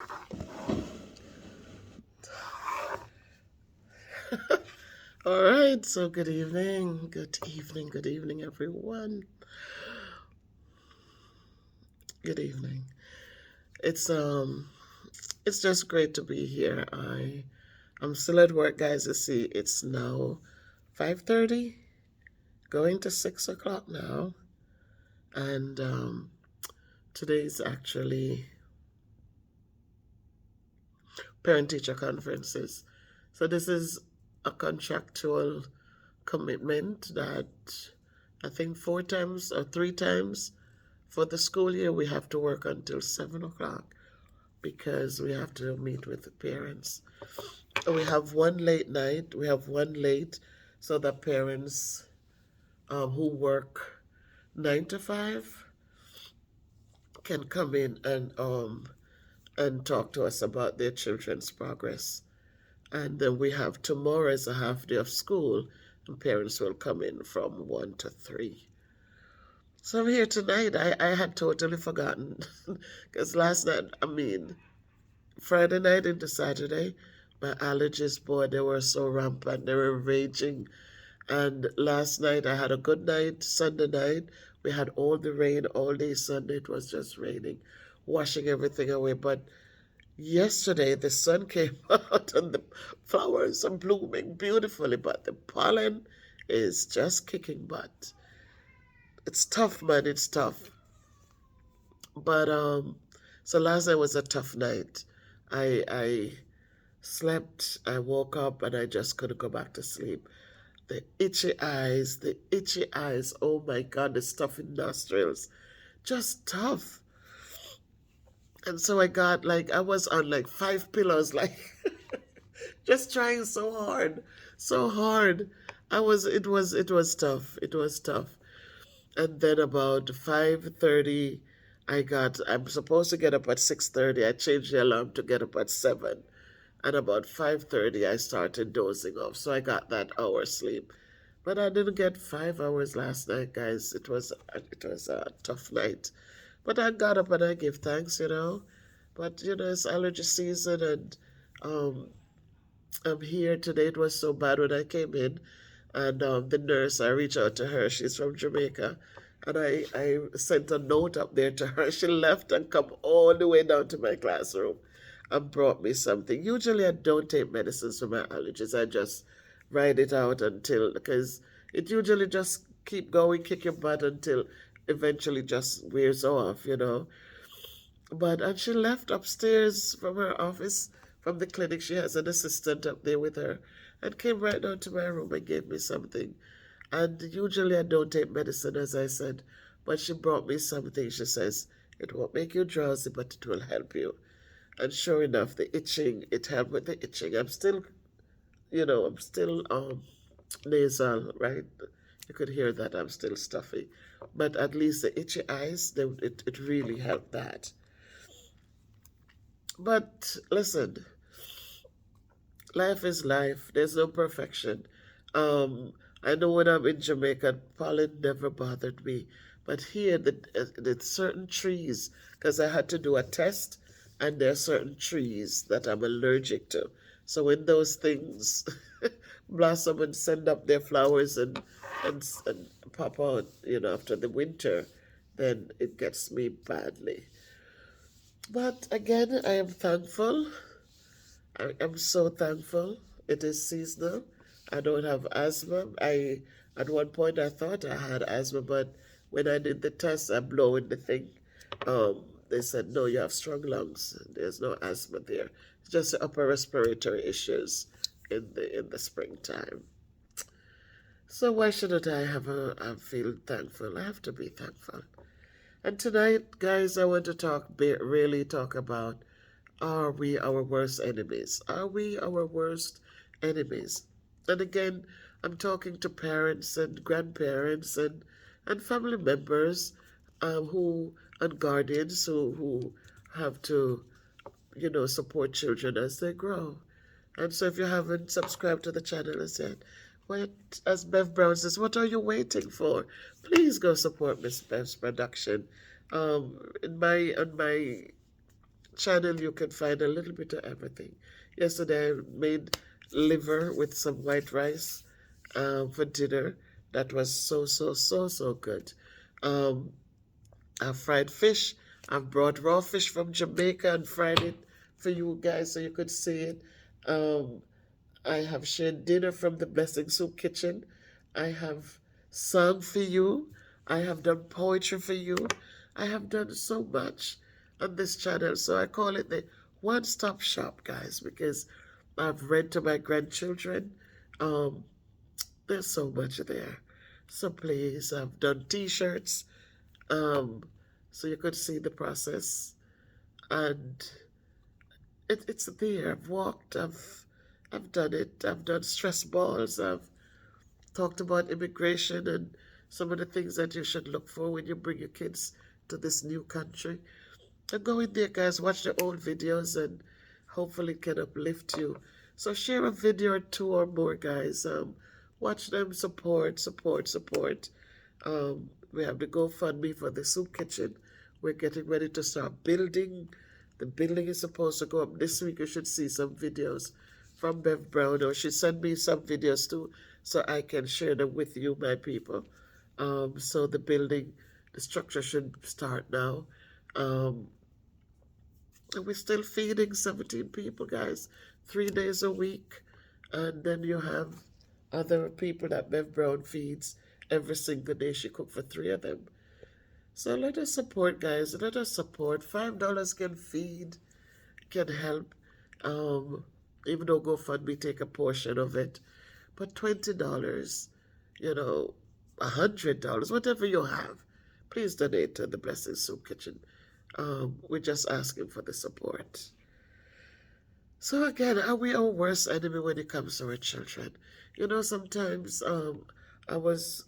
All right, so good evening, everyone. Good evening. It's um, it's just great to be here. I'm still at work, guys. You see, it's now 5:30, going to 6 o'clock now, and today's actually parent-teacher conferences. So this is a contractual commitment that I think 4 times or 3 times for the school year we have to work until 7 o'clock because we have to meet with the parents. We have one late night, we have one late, so that parents who work 9 to 5 can come in and talk to us about their children's progress. And then we have tomorrow as a half day of school, and parents will come in from 1 to 3. So I'm here tonight. I had totally forgotten because last night, Friday night into Saturday, my allergies, boy, they were so rampant. They were raging. And last night, I had a good night. Sunday night, we had all the rain all day Sunday. It was just raining, washing everything away. But yesterday, the sun came out and the flowers are blooming beautifully. But the pollen is just kicking butt. It's tough, man. It's tough. But so last night was a tough night. I slept, I woke up, and I just couldn't go back to sleep. The itchy eyes, oh my God, the stuffy nostrils, just tough. And so I was on like 5 pillows, like just trying so hard. It was tough. It was tough. And then about 5:30, I'm supposed to get up at 6:30. I changed the alarm to get up at 7. And about 5:30, I started dozing off. So I got that hour sleep. But I didn't get 5 hours last night, guys. It was a tough night. But I got up and I give thanks. But it's allergy season, and um, I'm here today. It was so bad when I came in, and the nurse, I reached out to her. She's from Jamaica, and I sent a note up there to her. She left and come all the way down to my classroom and brought me something. Usually, I don't take medicines for my allergies. I just ride it out until, because it usually just keep going, kick your butt until eventually just wears off. And she left upstairs from her office, from the clinic. She has an assistant up there with her, and came right down to my room and gave me something. And usually I don't take medicine, as I said, but she brought me something. She says, it won't make you drowsy, but it will help you. And sure enough, the itching, it helped with the itching. I'm still nasal, right? You could hear that I'm still stuffy. But at least the itchy eyes, it really helped that. But listen, life is life. There's no perfection. Um, I know when I'm in Jamaica, pollen never bothered me. But here, the certain trees, because I had to do a test, and there are certain trees that I'm allergic to. So when those things blossom and send up their flowers and pop out, after the winter, then it gets me badly. But again, I am thankful. I am so thankful. It is seasonal. I don't have asthma. At one point I thought I had asthma, but when I did the test, I blow in the thing. They said no, you have strong lungs. There's no asthma there. It's just the upper respiratory issues in the springtime. So why shouldn't I feel thankful? I have to be thankful. And tonight, guys, I want to really talk about, are we our worst enemies? Are we our worst enemies? And again, I'm talking to parents and grandparents and family members who and guardians who have to, support children as they grow. And so if you haven't subscribed to the channel as yet, what, as Bev Brown says, what are you waiting for? Please go support Miss Bev's production. On my channel you can find a little bit of everything. Yesterday I made liver with some white rice for dinner. That was so good. Um, I've fried fish. I've brought raw fish from Jamaica and fried it for you guys so you could see it. Um, I have shared dinner from the Blessing Soup Kitchen. I have sung for you. I have done poetry for you. I have done so much on this channel. So I call it the one-stop shop, guys, because I've read to my grandchildren. Um, there's so much there. So please, I've done t-shirts. Um, so you could see the process. And it's there. I've walked, I've done it. I've done stress balls. I've talked about immigration and some of the things that you should look for when you bring your kids to this new country. And go in there, guys, watch the old videos and hopefully it can uplift you. So share a video or two or more, guys. Watch them, support. We have the GoFundMe for the soup kitchen. We're getting ready to start building. The building is supposed to go up this week. You should see some videos from Bev Brown, or she sent me some videos too, so I can share them with you, my people. So the building, the structure should start now. Um, and we're still feeding 17 people, guys, 3 days a week. And then you have other people that Bev Brown feeds every single day. She cooked for 3 of them. So let us support, guys. Let us support. $5 can feed, can help. Even though GoFundMe take a portion of it. But $20, $100, whatever you have, please donate to the Blessing Soup Kitchen. We're just asking for the support. So again, are we our worst enemy when it comes to our children? Sometimes I was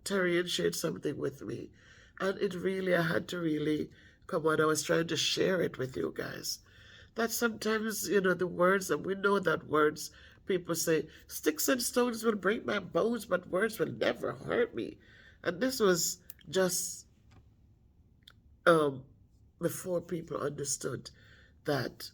Terry shared something with me, and I had to really come on. I was trying to share it with you guys. That sometimes, the words, and we know that words, people say, sticks and stones will break my bones, but words will never hurt me. And this was just before people understood that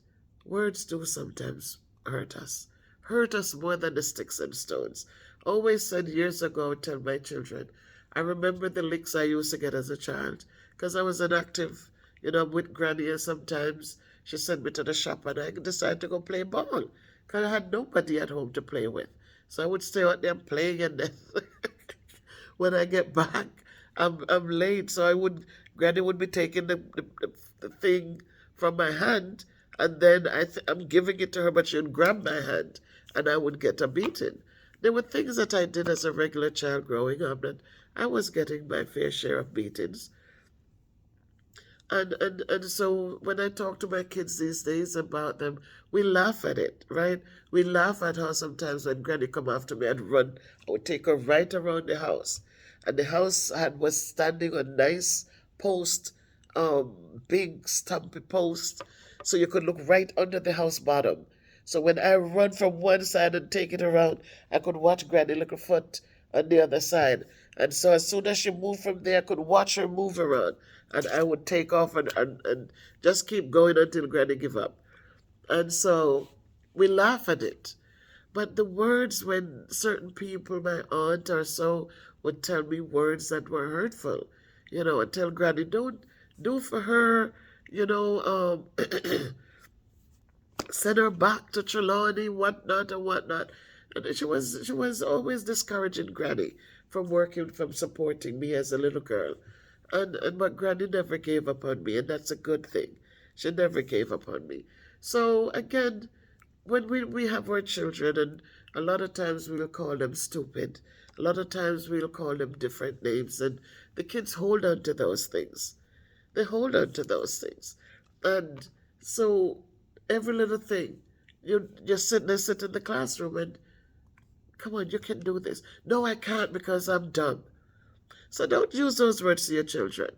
words do sometimes hurt us more than the sticks and stones. Always said years ago, I would tell my children, I remember the licks I used to get as a child, because I was an active, with Granny, and sometimes she sent me to the shop and I decided to go play ball, because I had nobody at home to play with. So I would stay out there playing, and then when I get back, I'm late, so Granny would be taking the thing from my hand, and then I'm giving it to her, but she would grab my hand, and I would get a beating. There were things that I did as a regular child growing up that I was getting my fair share of beatings. And so when I talk to my kids these days about them, we laugh at it, right? We laugh at how sometimes when Granny come after me, I'd run, I would take her right around the house. And the house was standing on nice post, big stumpy post, so you could look right under the house bottom. So when I run from one side and take it around, I could watch Granny little foot on the other side. And so as soon as she moved from there, I could watch her move around. And I would take off and just keep going until Granny give up. And so we laugh at it. But the words, when certain people, my aunt or so, would tell me words that were hurtful, and tell Granny, don't do for her, send her back to Trelawney, whatnot and whatnot. And she was always discouraging Granny from supporting me as a little girl. But Granny never gave up on me, and that's a good thing. She never gave up on me. So again, when we have our children, and a lot of times we'll call them stupid, a lot of times we'll call them different names, and the kids hold on to those things. They hold on to those things. And so every little thing, you're sitting in the classroom and, come on, you can do this. No, I can't because I'm dumb. So don't use those words to your children.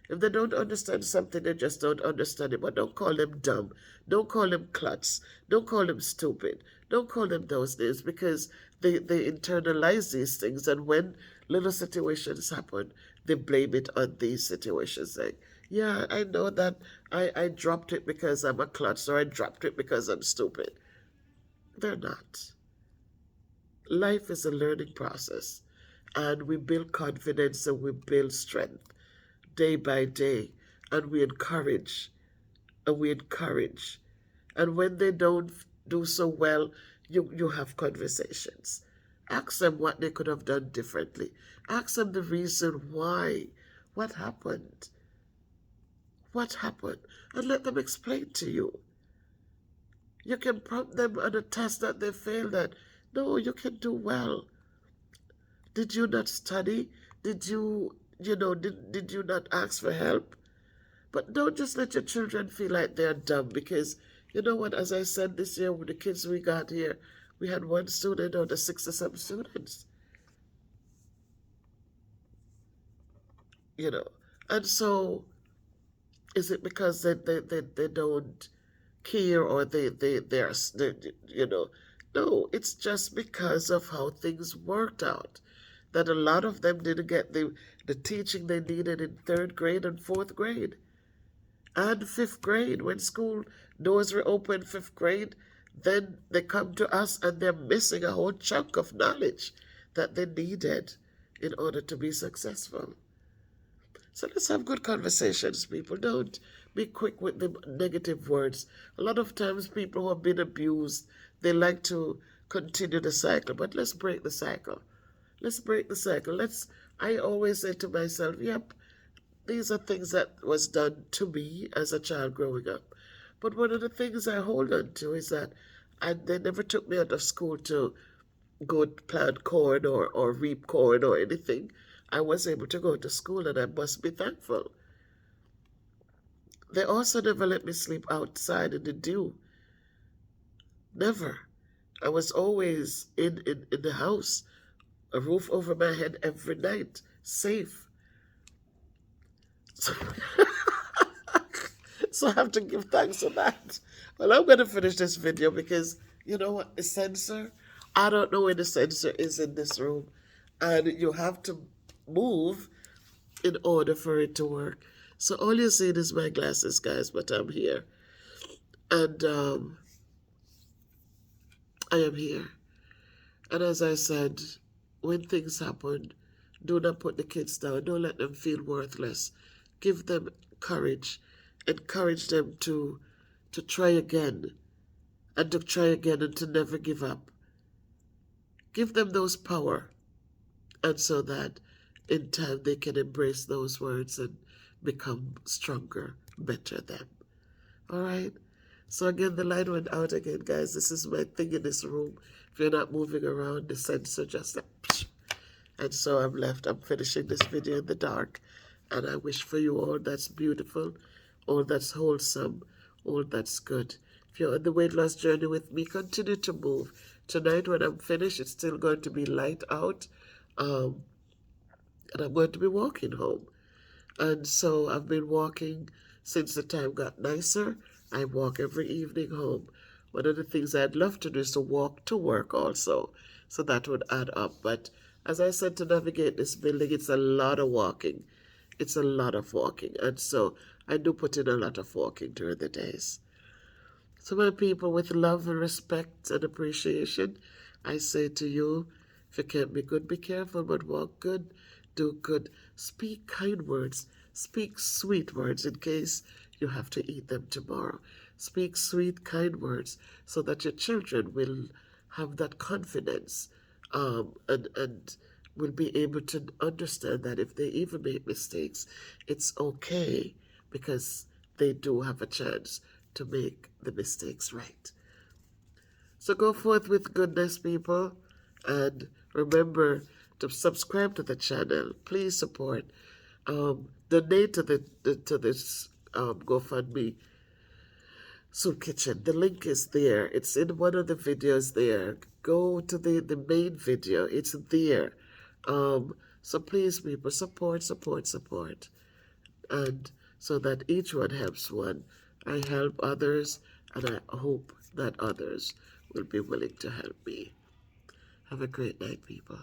If they don't understand something, they just don't understand it. But don't call them dumb. Don't call them klutz. Don't call them stupid. Don't call them those names, because they internalize these things. And when little situations happen, they blame it on these situations. Like, Yeah, I know that I dropped it because I'm a klutz, or I dropped it because I'm stupid. They're not. Life is a learning process, and we build confidence and we build strength day by day, and we encourage and we encourage. And when they don't do so well, you have conversations. Ask them what they could have done differently. Ask them the reason why. What happened? What happened? And let them explain to you. You can prompt them on a test that they failed at. No, you can do well. Did you not study? Did did you not ask for help? But don't just let your children feel like they're dumb, because you know what, as I said, this year with the kids we got here, we had one student out of 6 or 7 students, you know. And so is it because they don't care, or they're no, it's just because of how things worked out, that a lot of them didn't get the teaching they needed in third grade and fourth grade and fifth grade. When school doors were open, fifth grade, then they come to us and they're missing a whole chunk of knowledge that they needed in order to be successful. So let's have good conversations, people. Don't be quick with the negative words. A lot of times, people who have been abused, they like to continue the cycle, but let's break the cycle. Let's break the cycle. I always say to myself, yep, these are things that was done to me as a child growing up. But one of the things I hold on to is that they never took me out of school to go plant corn or reap corn or anything. I was able to go to school, and I must be thankful. They also never let me sleep outside in the dew. Never. I was always in the house, a roof over my head every night, safe. So, so I have to give thanks for that. Well, I'm going to finish this video because you know what? The sensor, I don't know where the sensor is in this room. And you have to move in order for it to work. So all you see is my glasses, guys, but I'm here. And I am here. And as I said, when things happen, do not put the kids down. Don't let them feel worthless. Give them courage. Encourage them to try again, and to try again, and to never give up. Give them those power, and so that in time they can embrace those words and become stronger, better them. All right? So again, the light went out again, guys. This is my thing in this room. If you're not moving around, the sensor just like, and so I'm finishing this video in the dark. And I wish for you all that's beautiful, all that's wholesome, all that's good. If you're on the weight loss journey with me, continue to move. Tonight when I'm finished, it's still going to be light out. And I'm going to be walking home. And so I've been walking since the time got nicer. I walk every evening home. One of the things I'd love to do is to walk to work also. So that would add up. But as I said, to navigate this building, it's a lot of walking. It's a lot of walking. And so I do put in a lot of walking during the days. So my people, with love and respect and appreciation, I say to you, if you can't be good, be careful, but walk good, do good, speak kind words, speak sweet words in case you have to eat them tomorrow. Speak sweet, kind words so that your children will have that confidence, and will be able to understand that if they even make mistakes, it's okay, because they do have a chance to make the mistakes right. So go forth with goodness, people, and remember to subscribe to the channel. Please support. Donate to this GoFundMe Soup Kitchen. The link is there. It's in one of the videos there. Go to the main video. It's there. So please, people, support, support, support. And so that each one helps one. I help others, and I hope that others will be willing to help me. Have a great night, people.